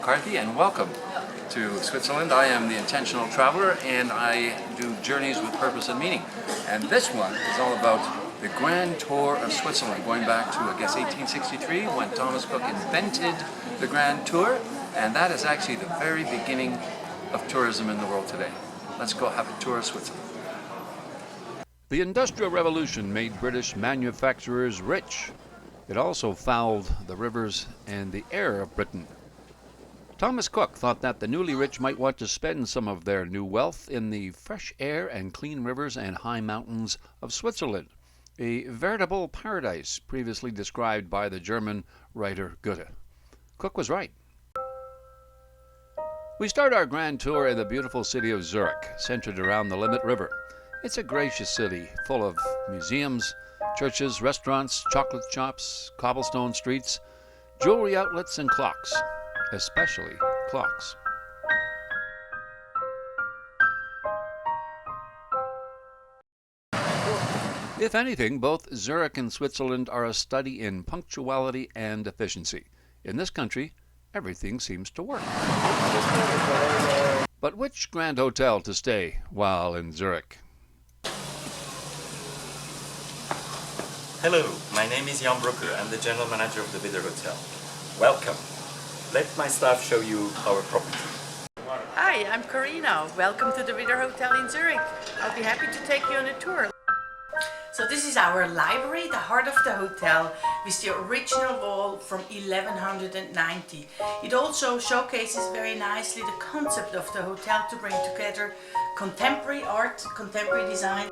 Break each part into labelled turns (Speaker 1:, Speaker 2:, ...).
Speaker 1: McCarthy, and welcome to Switzerland. I am the Intentional Traveler, and I do journeys with purpose and meaning. And this one is all about the Grand Tour of Switzerland, going back to, I guess, 1863, when Thomas Cook invented the Grand Tour, and that is actually the very beginning of tourism in the world today. Let's go have a tour of Switzerland.
Speaker 2: The Industrial Revolution made British manufacturers rich. It also fouled the rivers and the air of Britain. Thomas Cook thought that the newly rich might want to spend some of their new wealth in the fresh air and clean rivers and high mountains of Switzerland, a veritable paradise previously described by the German writer Goethe. Cook was right. We start our grand tour in the beautiful city of Zurich, centered around the Limmat River. It's a gracious city full of museums, churches, restaurants, chocolate shops, cobblestone streets, jewelry outlets, and clocks, especially clocks. If anything, both Zurich and Switzerland are a study in punctuality and efficiency. In this country, everything seems to work. But which grand hotel to stay while in Zurich?
Speaker 3: Hello, my name is Jan Brucker. I'm the general manager of the Widder Hotel. Welcome. Let my staff show you our property.
Speaker 4: Hi, I'm Karina. Welcome to the Widder Hotel in Zurich. I'll be happy to take you on a tour. So this is our library, the heart of the hotel, with the original wall from 1190. It also showcases very nicely the concept of the hotel to bring together contemporary art, contemporary design.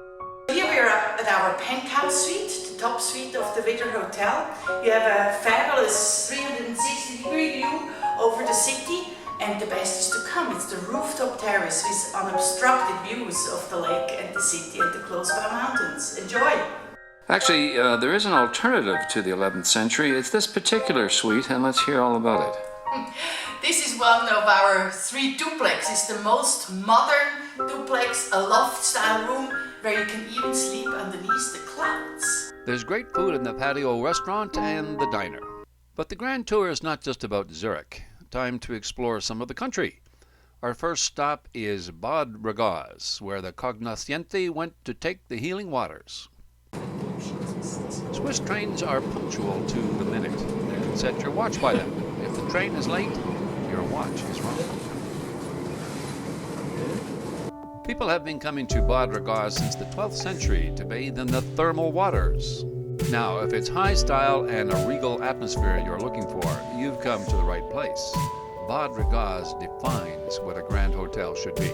Speaker 4: Here we are at our penthouse suite, the top suite of the Widder Hotel. You have a fabulous 360-degree view over the city, and the best is to come. It's the rooftop terrace with unobstructed views of the lake and the city and the close-by mountains. Enjoy!
Speaker 1: Actually, there is an alternative to the 11th century. It's this particular suite, and let's hear all about it.
Speaker 4: This is one of our 3 duplexes. It's the most modern duplex, a loft-style room where you can even sleep underneath the clouds.
Speaker 2: There's great food in the patio restaurant and the diner. But the grand tour is not just about Zurich. Time to explore some of the country. Our first stop is Bad Ragaz, where the cognoscenti went to take the healing waters. Swiss trains are punctual to the minute. You can set your watch by them. If the train is late, your watch is wrong. People have been coming to Bad Ragaz since the 12th century to bathe in the thermal waters. Now, if it's high style and a regal atmosphere you're looking for, you've come to the right place. Bad Ragaz defines what a grand hotel should be.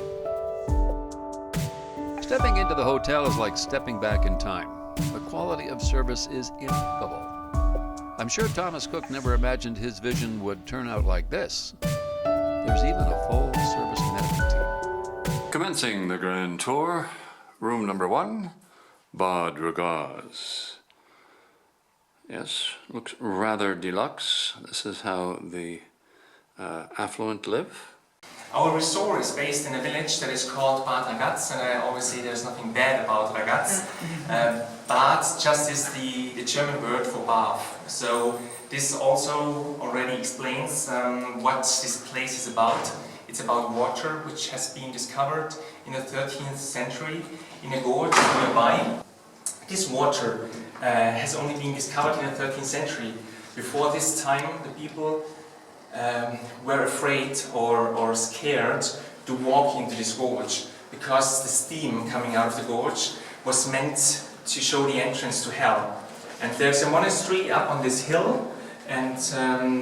Speaker 2: Stepping into the hotel is like stepping back in time. The quality of service is impeccable. I'm sure Thomas Cook never imagined his vision would turn out like this. There's even a full-service medical team.
Speaker 1: Commencing the grand tour, room number 1, Bad Ragaz. Yes, looks rather deluxe. This is how the affluent live.
Speaker 5: Our resort is based in a village that is called Bad Ragaz, and I always say there's nothing bad about Ragaz. Bad just is the German word for bath. So this also already explains what this place is about. It's about water which has been discovered in the 13th century in a gorge nearby. This water has only been discovered in the 13th century. Before this time, the people were afraid or scared to walk into this gorge because the steam coming out of the gorge was meant to show the entrance to hell. And there's a monastery up on this hill, and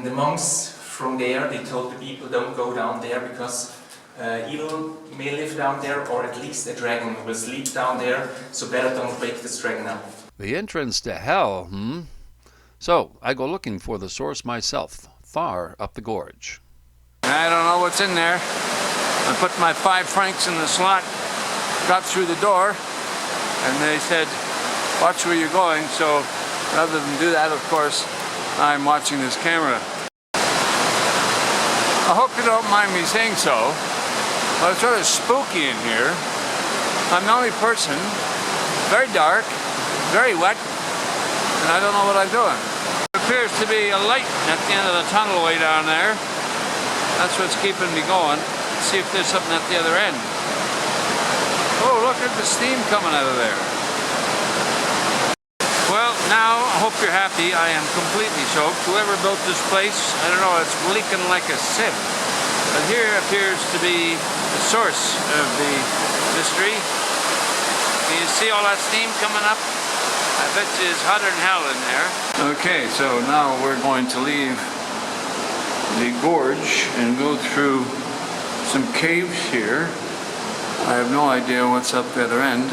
Speaker 5: the monks from there, they told the people, don't go down there because evil may live down there, or at least a dragon will sleep down there, so better don't wake this dragon up.
Speaker 2: The entrance to hell, So, I go looking for the source myself, far up the gorge.
Speaker 6: I don't know what's in there. I put my 5 francs in the slot, got through the door, and they said, watch where you're going, so rather than do that, of course, I'm watching this camera. I hope you don't mind me saying so, but it's sort of spooky in here. I'm the only person, very dark, very wet, and I don't know what I'm doing. There appears to be a light at the end of the tunnel way down there. That's what's keeping me going. Let's see if there's something at the other end. Oh, look at the steam coming out of there. Well, now I hope you're happy. I am completely soaked. Whoever built this place, I don't know, it's leaking like a sieve. But here appears to be the source of the mystery. Can you see all that steam coming up? I bet you it's hotter than hell in there. Okay, so now we're going to leave the gorge and go through some caves here. I have no idea what's up the other end.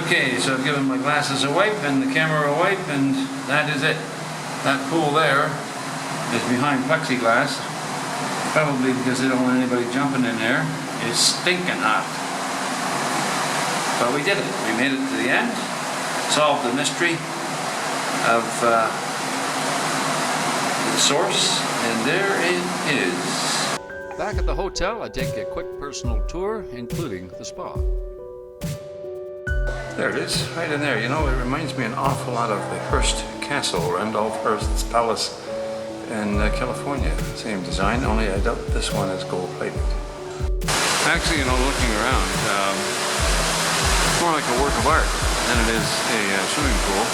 Speaker 6: Okay, so I've given my glasses a wipe and the camera a wipe, and that is it. That pool there is behind plexiglass, probably because they don't want anybody jumping in there. It's stinking hot. But we did it. We made it to the end, solved the mystery of the source, and there it is.
Speaker 2: Back at the hotel, I take a quick personal tour, including the spa.
Speaker 1: There it is, right in there. You know, it reminds me an awful lot of the Hearst Castle, Randolph Hearst's palace in California. Same design, only I doubt this one is gold-plated.
Speaker 6: Actually, you know, looking around, it's more like a work of art than it is a swimming pool.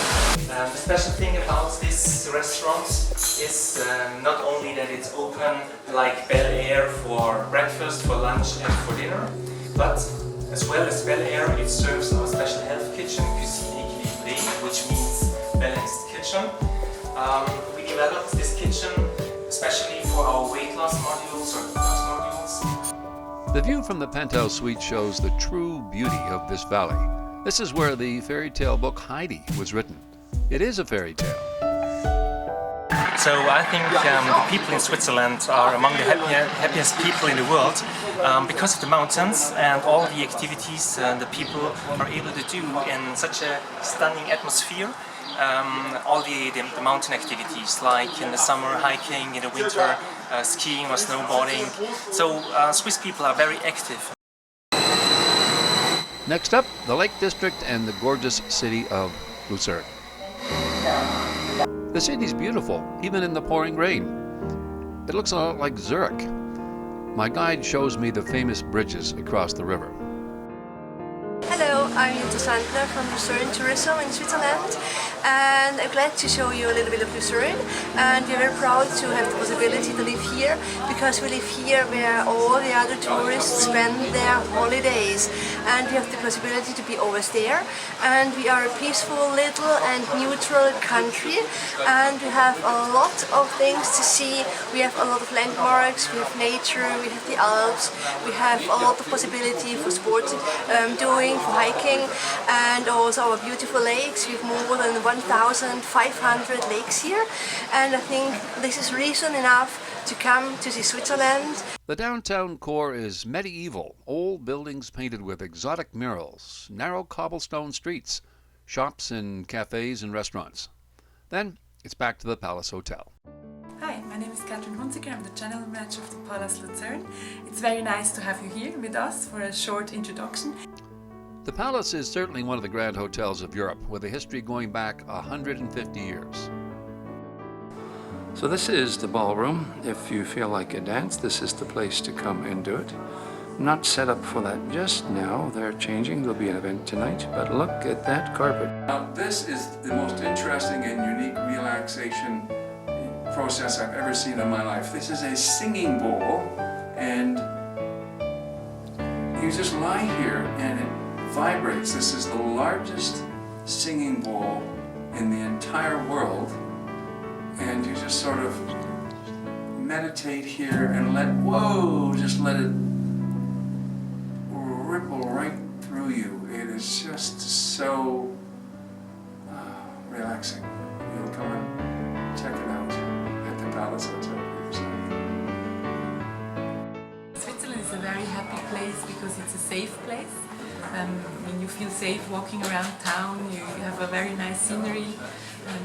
Speaker 5: The special thing about this restaurant is not only that it's open like Bel Air for breakfast, for lunch and for dinner, but as well as Bel Air, it serves our special health kitchen, Cuisine Équilibrée, which means balanced kitchen. We developed this kitchen especially for our weight loss modules or class modules.
Speaker 2: The view from the penthouse suite shows the true beauty of this valley. This is where the fairy tale book Heidi was written. It is a fairy tale.
Speaker 5: So I think the people in Switzerland are among the happiest people in the world because of the mountains and all the activities the people are able to do in such a stunning atmosphere. All the mountain activities, like in the summer hiking, in the winter skiing or snowboarding. So Swiss people are very active.
Speaker 2: Next up, the Lake District and the gorgeous city of Lucerne. The city's beautiful, even in the pouring rain. It looks a lot like Zurich. My guide shows me the famous bridges across the river.
Speaker 7: Hello, I'm Jutta Sandler from Lucerne Tourism in Switzerland, and I'm glad to show you a little bit of Lucerne. And we're very proud to have the possibility to live here, because we live here where all the other tourists spend their holidays, and we have the possibility to be always there. And we are a peaceful, little and neutral country, and we have a lot of things to see. We have a lot of landmarks, we have nature, we have the Alps, we have a lot of possibility for sports doing, for hiking, and also our beautiful lakes. We have more than 1,500 lakes here, and I think this is reason enough to come to see Switzerland.
Speaker 2: The downtown core is medieval, old buildings painted with exotic murals, narrow cobblestone streets, shops and cafes and restaurants. Then it's back to the Palace Hotel.
Speaker 8: Hi, my name is Katrin Hunziker. I'm the General Manager of the Palace Lucerne. It's very nice to have you here with us for a short introduction.
Speaker 2: The Palace is certainly one of the grand hotels of Europe, with a history going back 150 years.
Speaker 1: So this is the ballroom. If you feel like a dance, this is the place to come and do it. Not set up for that just now. They're changing. There'll be an event tonight, but look at that carpet.
Speaker 6: Now, this is the most interesting and unique relaxation process I've ever seen in my life. This is a singing bowl, and you just lie here and it vibrates. This is the largest singing bowl in the entire world, and you just sort of meditate here and just let it ripple right through you. It is just so relaxing. You'll come and check it out at the Palace Hotel for yourself.
Speaker 8: Switzerland is a very happy place because it's a safe place. When you feel safe walking around town, you have a very nice scenery,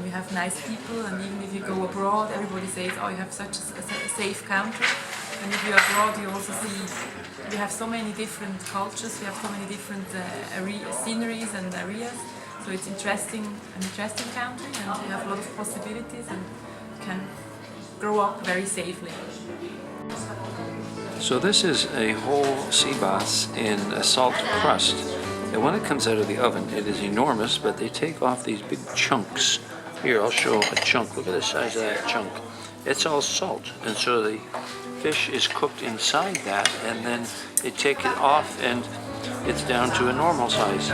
Speaker 8: you have nice people, and even if you go abroad, everybody says, oh, you have such a safe country. And if you're abroad, you also see we have so many different cultures, we have so many different sceneries and areas. So it's an interesting country, and you have a lot of possibilities, and you can grow up very safely.
Speaker 1: So this is a whole sea bass in a salt crust. And when it comes out of the oven, it is enormous, but they take off these big chunks. Here, I'll show a chunk. Look at the size of that chunk. It's all salt, and so the fish is cooked inside that, and then they take it off, and it's down to a normal size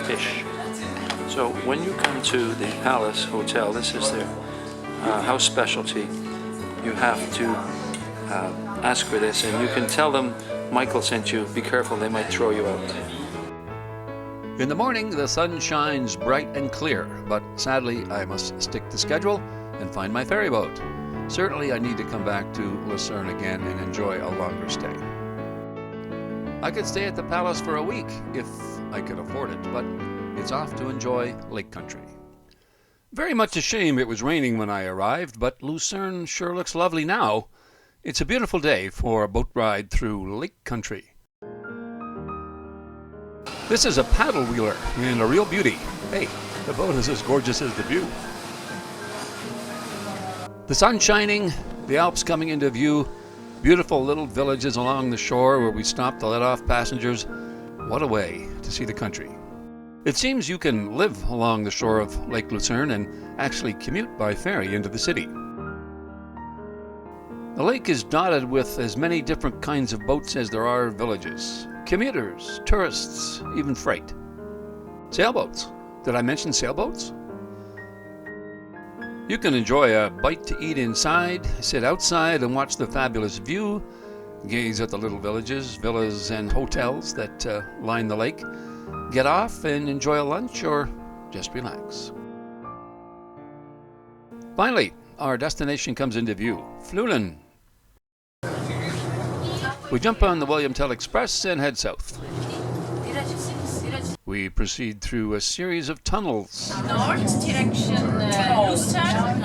Speaker 1: fish. So when you come to the Palace Hotel, this is their house specialty. You have to ask for this, and you can tell them Michael sent you. Be careful, they might throw you out.
Speaker 2: In the morning, the sun shines bright and clear, but sadly, I must stick to schedule and find my ferry boat. Certainly, I need to come back to Lucerne again and enjoy a longer stay. I could stay at the palace for a week if I could afford it, but it's off to enjoy Lake Country. Very much a shame it was raining when I arrived, but Lucerne sure looks lovely now. It's a beautiful day for a boat ride through Lake Country. This is a paddle wheeler and a real beauty. Hey, the boat is as gorgeous as the view. The sun shining, the Alps coming into view, beautiful little villages along the shore where we stopped to let off passengers. What a way to see the country. It seems you can live along the shore of Lake Lucerne and actually commute by ferry into the city. The lake is dotted with as many different kinds of boats as there are villages. Commuters, tourists, even freight. Sailboats. Did I mention sailboats? You can enjoy a bite to eat inside, sit outside and watch the fabulous view, gaze at the little villages, villas and hotels that line the lake, get off and enjoy a lunch or just relax. Finally, our destination comes into view, Fluelen. We jump on the William Tell Express and head south. We proceed through a series of tunnels.
Speaker 4: North direction Lucerne.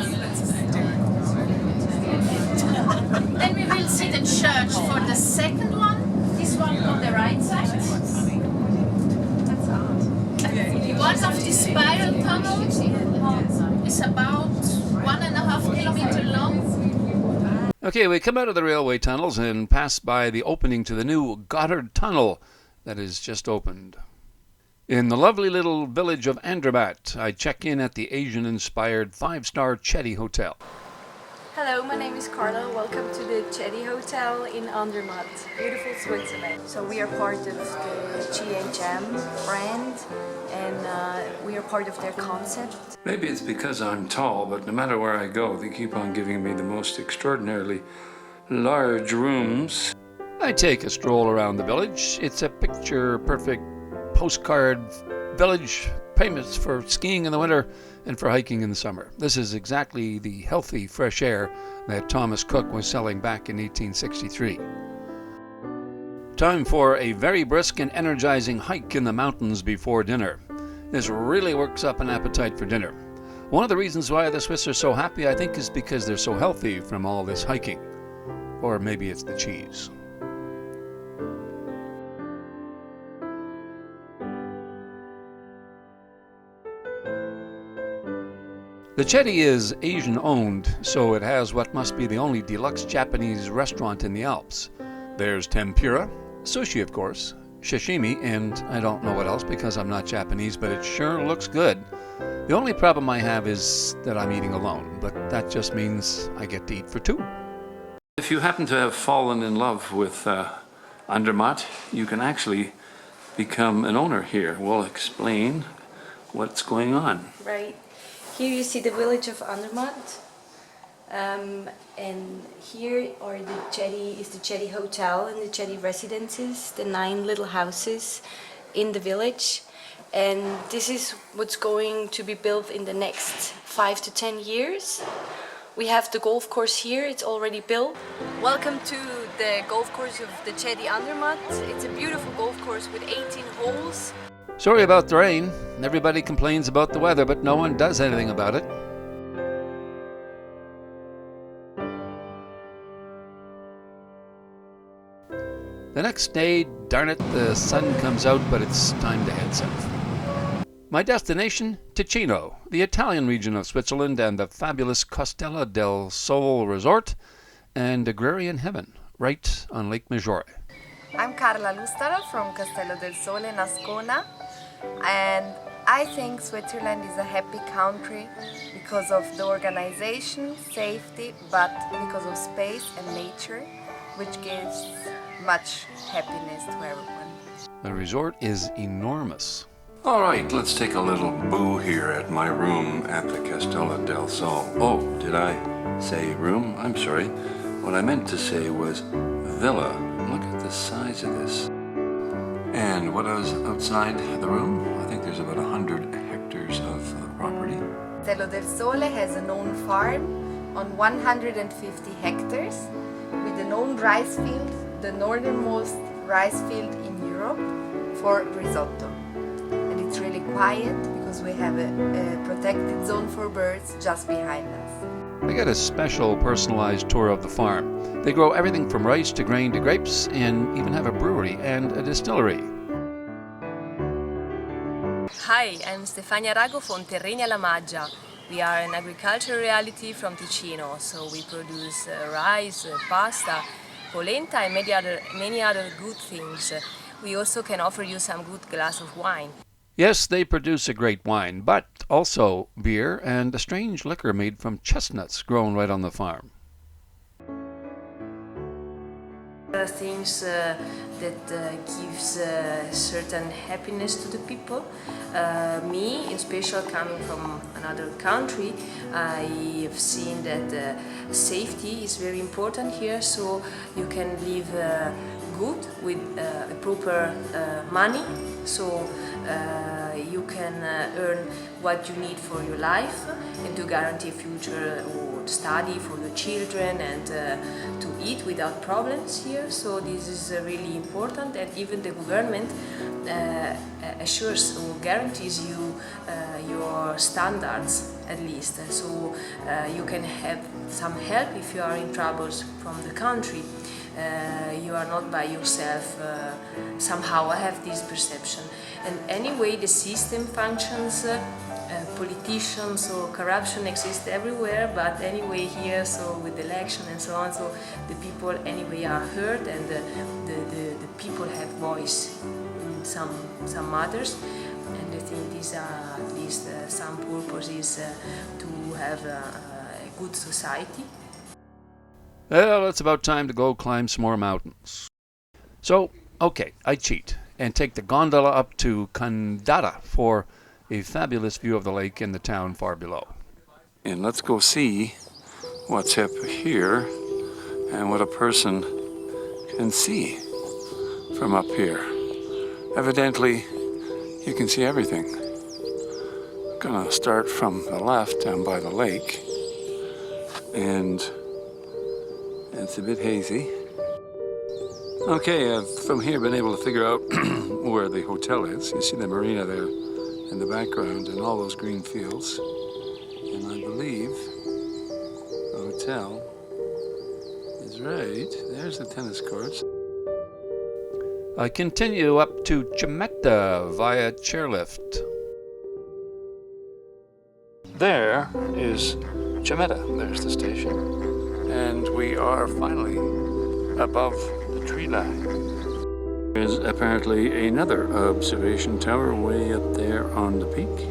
Speaker 4: Then we will see the church for the second one. This one on the right side. One of the spiral tunnels is about 1.5 kilometers long.
Speaker 2: Okay, we come out of the railway tunnels and pass by the opening to the new Gotthard Tunnel that is just opened. In the lovely little village of Andermatt, I check in at the Asian-inspired 5-star Chetty Hotel.
Speaker 9: Hello, my name is Carla. Welcome to the Chetty Hotel in Andermatt, beautiful Switzerland. So we are part of the GHM brand, and we are part of their concept.
Speaker 1: Maybe it's because I'm tall, but no matter where I go, they keep on giving me the most extraordinarily large rooms.
Speaker 2: I take a stroll around the village. It's a picture-perfect postcard village, famous for skiing in the winter and for hiking in the summer. This is exactly the healthy fresh air that Thomas Cook was selling back in 1863. Time for a very brisk and energizing hike in the mountains before dinner. This really works up an appetite for dinner. One of the reasons why the Swiss are so happy, I think, is because they're so healthy from all this hiking. Or maybe it's the cheese. The Chetty is Asian-owned, so it has what must be the only deluxe Japanese restaurant in the Alps. There's tempura, sushi of course, sashimi, and I don't know what else because I'm not Japanese, but it sure looks good. The only problem I have is that I'm eating alone, but that just means I get to eat for two.
Speaker 1: If you happen to have fallen in love with Andermatt, you can actually become an owner here. We'll explain what's going on.
Speaker 9: Right. Here you see the village of Andermatt, and here are the Chetty Hotel and the Chetty residences, the 9 little houses in the village, and this is what's going to be built in the next 5 to 10 years. We have the golf course here, it's already built. Welcome to the golf course of the Chetty Andermatt. It's a beautiful golf course with 18 holes.
Speaker 2: Sorry about the rain. Everybody complains about the weather, but no one does anything about it. The next day, darn it, the sun comes out, but it's time to head south. My destination, Ticino, the Italian region of Switzerland, and the fabulous Costella del Sole Resort and Agrarian Heaven, right on Lake Maggiore.
Speaker 10: I'm Carla Lustaro from Castello del Sole in Ascona, and I think Switzerland is a happy country because of the organization, safety, but because of space and nature, which gives much happiness to everyone.
Speaker 2: The resort is enormous.
Speaker 1: All right, let's take a little boo here at my room at the Castello del Sol. Oh, did I say room? I'm sorry. What I meant to say was villa. Look at the size of this. And what is outside the room? I think there's about 100 hectares of property.
Speaker 10: Castello del Sole has an own farm on 150 hectares with an own rice field, the northernmost rice field in Europe for risotto. And it's really quiet because we have a protected zone for birds just behind us.
Speaker 2: I got a special personalized tour of the farm. They grow everything from rice to grain to grapes and even have a brewery and a distillery.
Speaker 11: Hi, I'm Stefania Rago from Terreni alla Maggia. We are an agricultural reality from Ticino, so we produce rice, pasta, polenta and many other good things. We also can offer you some good glass of wine.
Speaker 2: Yes, they produce a great wine, but also beer and a strange liquor made from chestnuts grown right on the farm.
Speaker 11: Things that gives certain happiness to the people. Me, in special, coming from another country, I have seen that safety is very important here, so you can live good with proper money, so you can earn what you need for your life and to guarantee future or study for your children and to eat without problems here. So this is really important, and even the government assures or guarantees you your standards at least, so you can have some help if you are in troubles from the country. You are not by yourself. Somehow I have this perception. And anyway, the system functions. Politicians or corruption exists everywhere, but anyway here, so with election and so on, so the people anyway are heard, and the people have voice in some matters, and I think these are at least some purposes to have a good society.
Speaker 2: Well, it's about time to go climb some more mountains. So, okay, I cheat and take the gondola up to Candata for a fabulous view of the lake and the town far below.
Speaker 1: And let's go see what's up here and what a person can see from up here. Evidently, you can see everything. I'm gonna start from the left down by the lake, and it's a bit hazy. Okay, I've from here been able to figure out where the hotel is. You see the marina there in the background and all those green fields. And I believe the hotel is right. There's the tennis courts.
Speaker 2: I continue up to Cimetta via chairlift.
Speaker 1: There is Cimetta. There's the station. And we are finally above the tree line. There's apparently another observation tower way up there on the peak.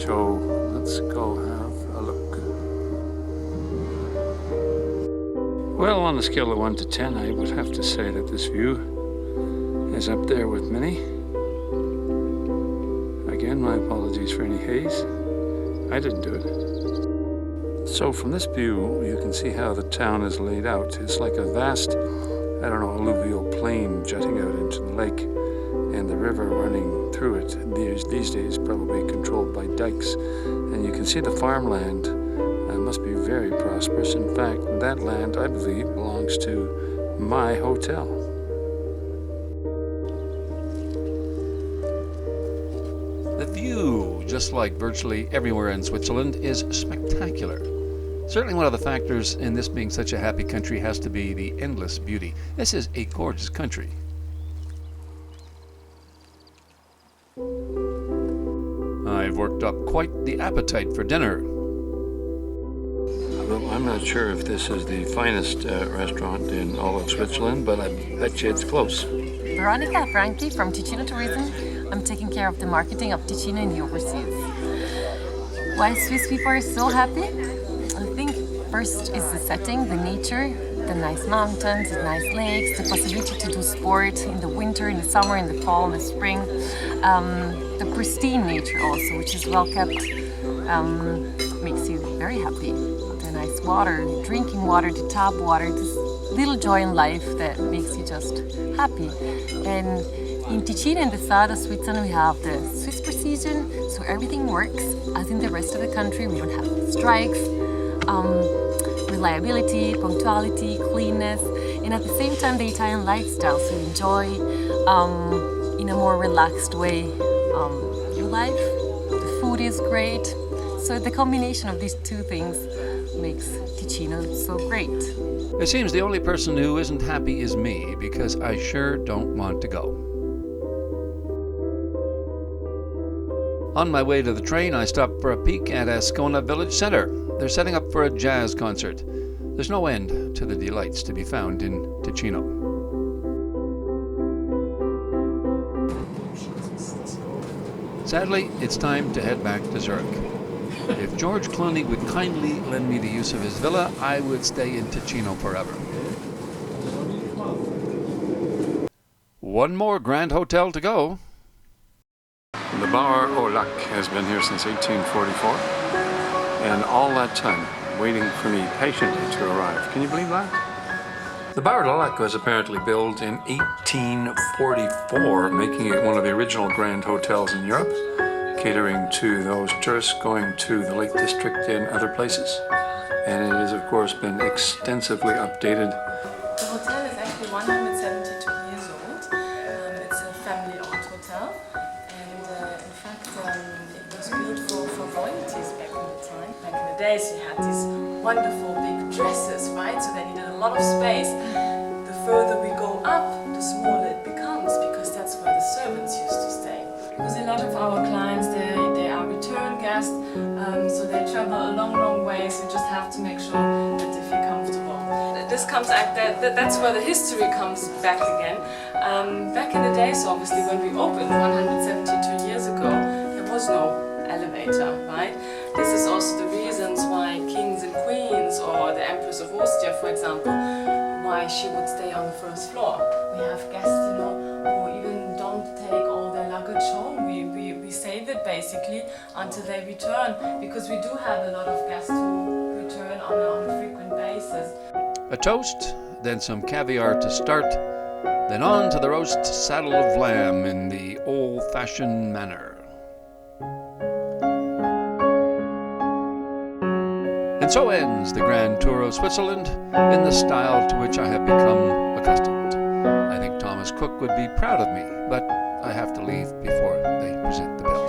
Speaker 1: So let's go have a look. Well, on a scale of 1 to 10, I would have to say that this view is up there with many. Again, my apologies for any haze. I didn't do it. So from this view, you can see how the town is laid out. It's like a vast, alluvial plain jutting out into the lake, and the river running through it. These days probably controlled by dikes. And you can see the farmland must be very prosperous. In fact, that land, I believe, belongs to my hotel.
Speaker 2: The view, just like virtually everywhere in Switzerland, is spectacular. Certainly one of the factors in this being such a happy country has to be the endless beauty. This is a gorgeous country. I've worked up quite the appetite for dinner.
Speaker 6: Well, I'm not sure if this is the finest restaurant in all of Switzerland, but I bet you it's close.
Speaker 12: Veronica Franchi from Ticino Tourism. I'm taking care of the marketing of Ticino in the overseas. Why Swiss people are so happy? I think first is the setting, the nature, the nice mountains, the nice lakes, the possibility to do sport in the winter, in the summer, in the fall, in the spring. The pristine nature also, which is well kept, makes you very happy. The nice water, drinking water, the tap water, this little joy in life that makes you just happy. And in Ticino, in the south of Switzerland, we have the Swiss precision, so everything works. As in the rest of the country, we don't have strikes, reliability, punctuality, cleanness, and at the same time the Italian lifestyle, so you enjoy in a more relaxed way your life. The food is great, so the combination of these two things makes Ticino so great.
Speaker 2: It seems the only person who isn't happy is me, because I sure don't want to go. On my way to the train, I stopped for a peek at Ascona Village Centre. They're setting up for a jazz concert. There's no end to the delights to be found in Ticino. Sadly, it's time to head back to Zurich. If George Clooney would kindly lend me the use of his villa, I would stay in Ticino forever. One more grand hotel to go.
Speaker 6: The Bar au Lac has been here since 1844, and all that time waiting for me patiently to arrive. Can you believe that? The Bar au Lac was apparently built in 1844, making it one of the original grand hotels in Europe, catering to those tourists going to the Lake District and other places. And it has, of course, been extensively updated.
Speaker 8: The hotel is actually 172 years old. It's a family-owned hotel. And in fact, it was built for royalties back in the time. Back in the days, you had these wonderful big dresses, right? So they needed a lot of space. The further we go up, the smaller it becomes, because that's where the servants used to stay. Because a lot of our clients, they are return guests, so they travel a long way, so you just have to make sure that they feel comfortable. This comes that's where the history comes back again. Back in the days, obviously, when we opened 172 years ago, there was no elevator, right? This is also the reasons why kings and queens, or the Empress of Austria, for example, why she would stay on the first floor. We have guests, who even don't take all their luggage home. We save it basically until they return, because we do have a lot of guests who return on a frequent basis.
Speaker 2: A toast, then some caviar to start, then on to the roast saddle of lamb in the old-fashioned manner. And so ends the grand tour of Switzerland in the style to which I have become accustomed. I think Thomas Cook would be proud of me, but I have to leave before they present the bill.